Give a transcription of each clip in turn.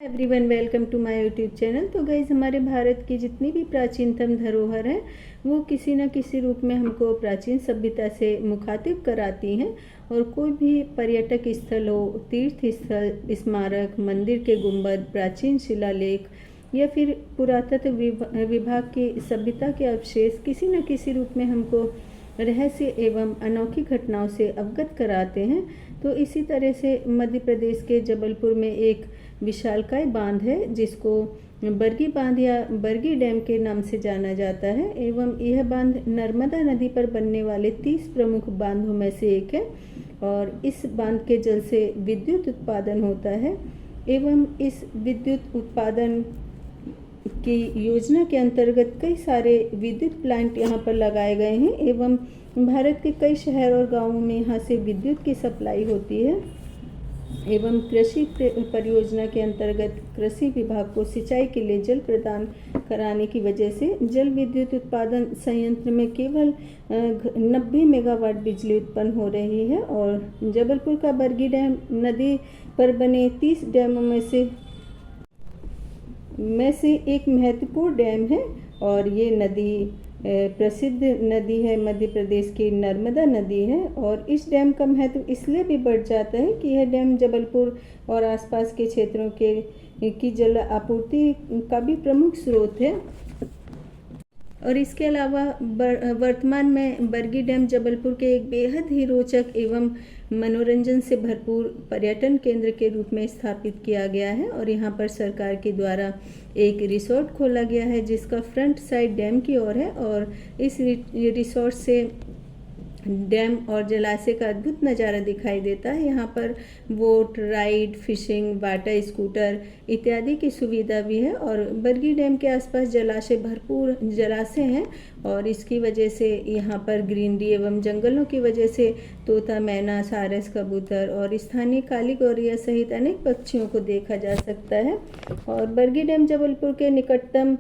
Everyone, welcome to my YouTube channel. तो guys, हमारे भारत की जितनी भी प्राचीनतम धरोहर है वो किसी न किसी रूप में हमको प्राचीन सभ्यता से मुखातिब कराती हैं। और कोई भी पर्यटक स्थल हो, तीर्थ स्थल, स्मारक, मंदिर के गुंबद, प्राचीन शिलालेख या फिर पुरातत्व विभाग की सभ्यता के अवशेष किसी न किसी रूप में हमको रहस्य एवं अनोखी घटनाओं से अवगत कराते हैं। तो इसी तरह से मध्य प्रदेश के जबलपुर में एक विशालकाय बांध है जिसको बरगी बांध या बरगी डैम के नाम से जाना जाता है। एवं यह बांध नर्मदा नदी पर बनने वाले 30 प्रमुख बांधों में से एक है। और इस बांध के जल से विद्युत उत्पादन होता है। एवं इस विद्युत उत्पादन की योजना के अंतर्गत कई सारे विद्युत प्लांट यहाँ पर लगाए गए हैं। एवं भारत के कई शहर और गांवों में यहाँ से विद्युत की सप्लाई होती है। एवं कृषि परियोजना के अंतर्गत कृषि विभाग को सिंचाई के लिए जल प्रदान कराने की वजह से जल विद्युत उत्पादन संयंत्र में केवल 90 मेगावाट बिजली उत्पन्न हो रही है। और जबलपुर का बरगी डैम नदी पर बने 30 डैमों में से एक महत्वपूर्ण डैम है। और ये नदी प्रसिद्ध नदी है, मध्य प्रदेश की नर्मदा नदी है। और इस डैम का महत्व इसलिए भी बढ़ जाता है कि यह डैम जबलपुर और आसपास के क्षेत्रों की जल आपूर्ति का भी प्रमुख स्रोत है। और इसके अलावा वर्तमान में बरगी डैम जबलपुर के एक बेहद ही रोचक एवं मनोरंजन से भरपूर पर्यटन केंद्र के रूप में स्थापित किया गया है। और यहाँ पर सरकार के द्वारा एक रिसोर्ट खोला गया है जिसका फ्रंट साइड डैम की ओर है। और इस रिसोर्ट से डैम और जलाशय का अद्भुत नज़ारा दिखाई देता है। यहाँ पर boat ride, fishing, water scooter इत्यादि की सुविधा भी है। और बरगी डैम के आसपास जलाशय भरपूर जलाशय हैं और इसकी वजह से यहाँ पर ग्रीनरी एवं जंगलों की वजह से तोता, मैना, सारस, कबूतर और स्थानीय काली गौरैया सहित अनेक पक्षियों को देखा जा सकता है। और बरगी डैम जबलपुर के निकटतम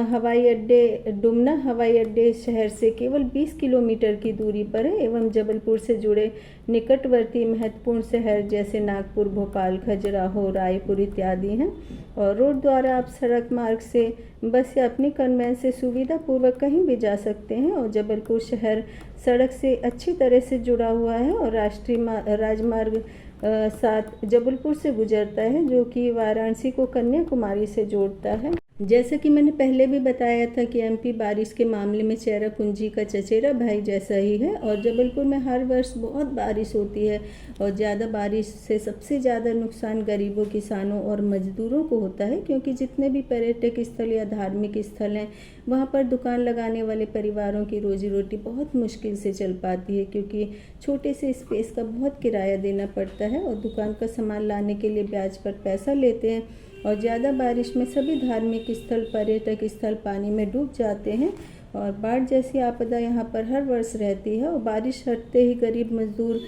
हवाई अड्डे डुमना हवाई अड्डे शहर से केवल 20 किलोमीटर की दूरी पर है। एवं जबलपुर से जुड़े निकटवर्ती महत्वपूर्ण शहर जैसे नागपुर, भोपाल, खजुराहो, रायपुर इत्यादि हैं। और रोड द्वारा आप सड़क मार्ग से, बस या अपनी कन्वेंस से सुविधापूर्वक कहीं भी जा सकते हैं। और जबलपुर शहर सड़क से अच्छी तरह से जुड़ा हुआ है और राष्ट्रीय राजमार्ग 7 जबलपुर से गुजरता है जो कि वाराणसी को कन्याकुमारी से जोड़ता है। जैसा कि मैंने पहले भी बताया था कि एमपी बारिश के मामले में चेरापूंजी का चचेरा भाई जैसा ही है। और जबलपुर में हर वर्ष बहुत बारिश होती है और ज़्यादा बारिश से सबसे ज़्यादा नुकसान गरीबों, किसानों और मजदूरों को होता है, क्योंकि जितने भी पर्यटक स्थल या धार्मिक स्थल हैं वहाँ पर दुकान लगाने वाले परिवारों की रोजी रोटी बहुत मुश्किल से चल पाती है, क्योंकि छोटे से स्पेस का बहुत किराया देना पड़ता है और दुकान का सामान लाने के लिए ब्याज पर पैसा लेते हैं। और ज़्यादा बारिश में सभी धार्मिक स्थल, पर्यटक स्थल पानी में डूब जाते हैं। और बाढ़ जैसी आपदा यहाँ पर हर वर्ष रहती है। और बारिश हटते ही गरीब मजदूर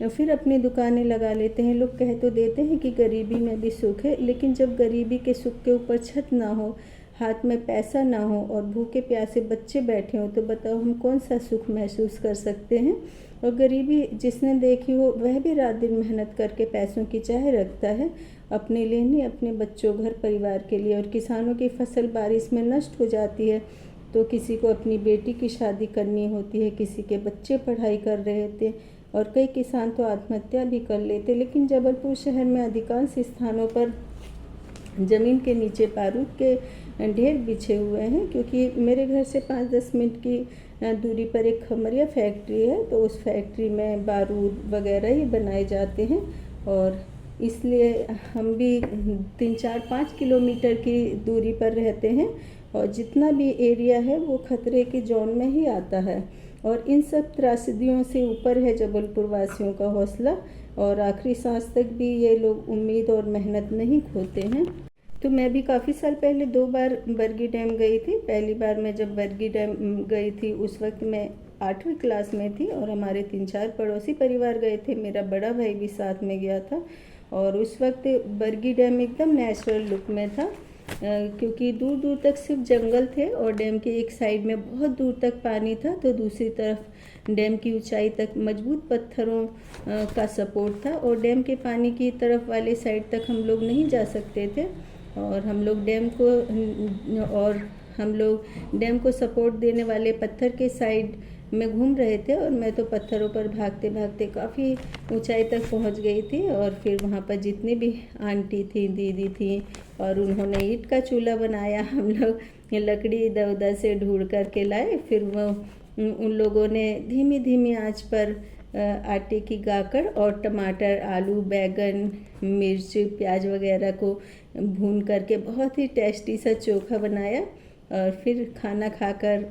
फिर अपनी दुकानें लगा लेते हैं। लोग कह तो देते हैं कि गरीबी में भी सुख है, लेकिन जब गरीबी के सुख के ऊपर छत ना हो, हाथ में पैसा ना हो और भूखे प्यासे बच्चे बैठे हों, तो बताओ हम कौन सा सुख महसूस कर सकते हैं। और गरीबी जिसने देखी हो वह भी रात दिन मेहनत करके पैसों की चाह रखता है, अपने लिए नहीं, अपने बच्चों, घर परिवार के लिए। और किसानों की फसल बारिश में नष्ट हो जाती है तो किसी को अपनी बेटी की शादी करनी होती है, किसी के बच्चे पढ़ाई कर रहे थे और कई किसान तो आत्महत्या भी कर लेते। लेकिन जबलपुर शहर में अधिकांश स्थानों पर ज़मीन के नीचे बारूद के ढेर बिछे हुए हैं, क्योंकि मेरे घर से 5-10 मिनट की दूरी पर एक खमरिया फैक्ट्री है, तो उस फैक्ट्री में बारूद वगैरह ही बनाए जाते हैं। और इसलिए हम भी 3-4-5 किलोमीटर की दूरी पर रहते हैं और जितना भी एरिया है वो खतरे के जोन में ही आता है। और इन सब त्रासदियों से ऊपर है जबलपुर वासियों का हौसला, और आखिरी सांस तक भी ये लोग उम्मीद और मेहनत नहीं खोते हैं। तो मैं भी काफ़ी साल पहले 2 बार बरगी डैम गई थी। पहली बार मैं जब बरगी डैम गई थी उस वक्त मैं 8वीं क्लास में थी और हमारे 3-4 पड़ोसी परिवार गए थे। मेरा बड़ा भाई भी साथ में गया था। और उस वक्त बरगी डैम एकदम नेचुरल लुक में था, क्योंकि दूर दूर तक सिर्फ जंगल थे और डैम के एक साइड में बहुत दूर तक पानी था, तो दूसरी तरफ डैम की ऊंचाई तक मजबूत पत्थरों का सपोर्ट था और डैम के पानी की तरफ वाले साइड तक हम लोग नहीं जा सकते थे। और हम लोग डैम को सपोर्ट देने वाले पत्थर के साइड में घूम रहे थे, और मैं तो पत्थरों पर भागते भागते काफ़ी ऊंचाई तक पहुंच गई थी। और फिर वहां पर जितनी भी आंटी थी, दीदी थी, और उन्होंने ईंट का चूल्हा बनाया, हम लोग लकड़ी इधर उधर से ढूंढ करके लाए। फिर वो उन लोगों ने धीमी धीमी आंच पर आटे की गाकर और टमाटर, आलू, बैगन, मिर्च, प्याज वगैरह को भून करके बहुत ही टेस्टी सा चोखा बनाया। और फिर खाना खाकर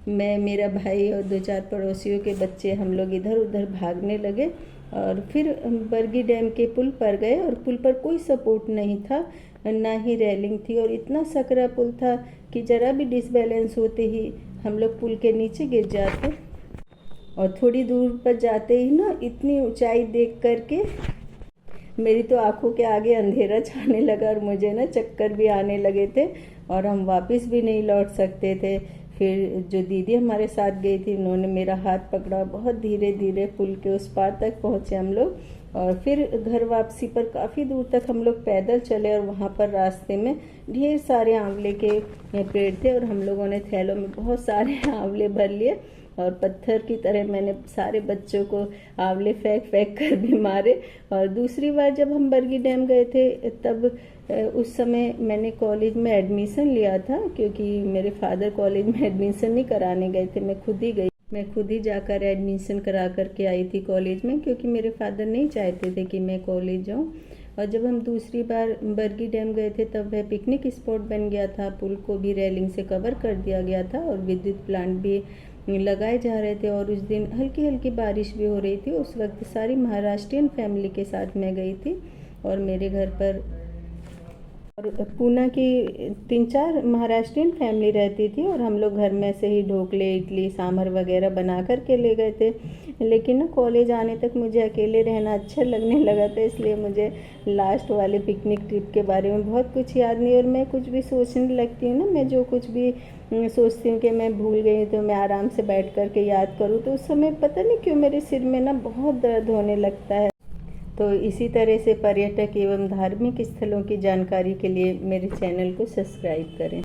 मैं, मेरा भाई और 2-4 पड़ोसियों के बच्चे हम लोग इधर उधर भागने लगे, और फिर बरगी डैम के पुल पर गए। और पुल पर कोई सपोर्ट नहीं था, ना ही रेलिंग थी, और इतना सकरा पुल था कि ज़रा भी डिसबैलेंस होते ही हम लोग पुल के नीचे गिर जाते। और थोड़ी दूर पर जाते ही ना, इतनी ऊंचाई देख करके मेरी तो आंखों के आगे अंधेरा छाने लगा, और मुझे ना चक्कर भी आने लगे थे, और हम वापस भी नहीं लौट सकते थे। फिर जो दीदी हमारे साथ गई थी, उन्होंने मेरा हाथ पकड़ा, बहुत धीरे धीरे पुल के उस पार तक पहुँचे हम लोग। और फिर घर वापसी पर काफ़ी दूर तक हम लोग पैदल चले, और वहाँ पर रास्ते में ढेर सारे आंवले के पेड़ थे, और हम लोगों ने थैलों में बहुत सारे आंवले भर लिए, और पत्थर की तरह मैंने सारे बच्चों को आंवले फेंक फेंक कर भी मारे। और दूसरी बार जब हम बरगी डैम गए थे, तब उस समय मैंने कॉलेज में एडमिशन लिया था, क्योंकि मेरे फादर कॉलेज में एडमिशन नहीं कराने गए थे, मैं खुद ही जाकर एडमिशन करा करके आई थी कॉलेज में, क्योंकि मेरे फादर नहीं चाहते थे कि मैं कॉलेज जाऊं। और जब हम दूसरी बार बरगी डैम गए थे, तब वह पिकनिक स्पॉट बन गया था, पुल को भी रेलिंग से कवर कर दिया गया था, और विद्युत प्लांट भी लगाए जा रहे थे। और उस दिन हल्की हल्की बारिश भी हो रही थी। उस वक्त सारी महाराष्ट्रियन फैमिली के साथ मैं गई थी, और मेरे घर पर और पूना की 3-4 महाराष्ट्रियन फैमिली रहती थी, और हम लोग घर में से ही ढोकले, इडली, सांभर वगैरह बना कर के ले गए थे। लेकिन ना कॉलेज आने तक मुझे अकेले रहना अच्छा लगने लगा था, इसलिए मुझे लास्ट वाले पिकनिक ट्रिप के बारे में बहुत कुछ याद नहीं। और मैं कुछ भी सोचने लगती हूँ ना, मैं जो कुछ भी सोचती हूँ कि मैं भूल गई, तो मैं आराम से बैठ कर के याद करूँ, तो उस समय पता नहीं क्यों मेरे सिर में ना बहुत दर्द होने लगता है। तो इसी तरह से पर्यटक एवं धार्मिक स्थलों की जानकारी के लिए मेरे चैनल को सब्सक्राइब करें।